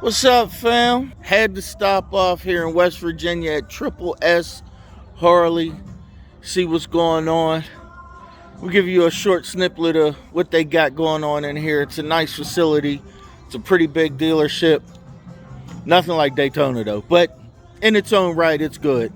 What's up, fam? Had to stop off here in West Virginia at S Harley, see what's going on. We'll give you a short snippet of what they got going on in here. It's a nice facility. It's a pretty big dealership. Nothing like Daytona though, but in its own right, it's good.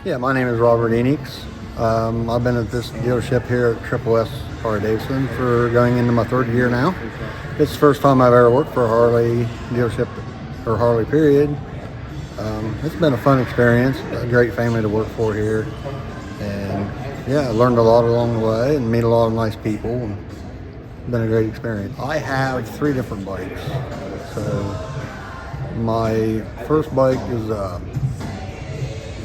Yeah, my name is Robert Enix. I've been at this dealership here at S Harley-Davidson for going into my third year now. It's the first time I've ever worked for a Harley dealership or Harley period. It's been a fun experience, a great family to work for here. And yeah, I learned a lot along the way and meet a lot of nice people. And it's been a great experience. I have 3 different bikes. So my first bike is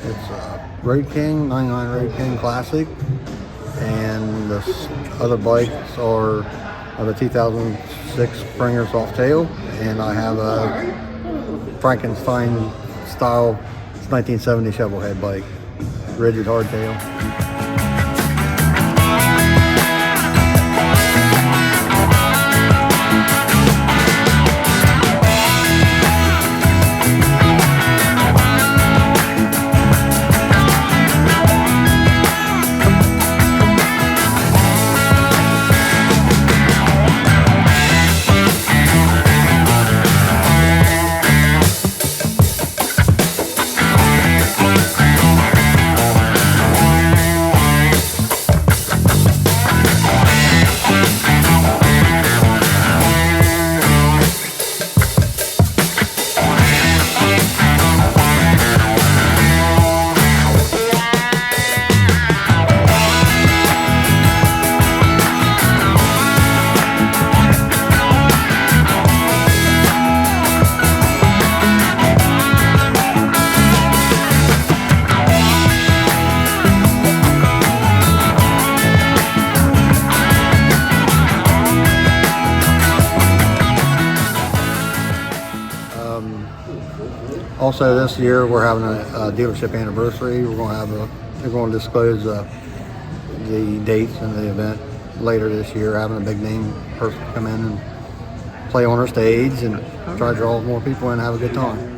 it's a Road King, 99 Road King Classic, and the other bikes are the 2006 Springer Softail, and I have a Frankenstein style 1970 shovelhead bike, rigid hardtail. Also, this year we're having a dealership anniversary. They're going to disclose the dates and the event later this year. Having a big name person come in and play on our stage and try to draw more people in and have a good time.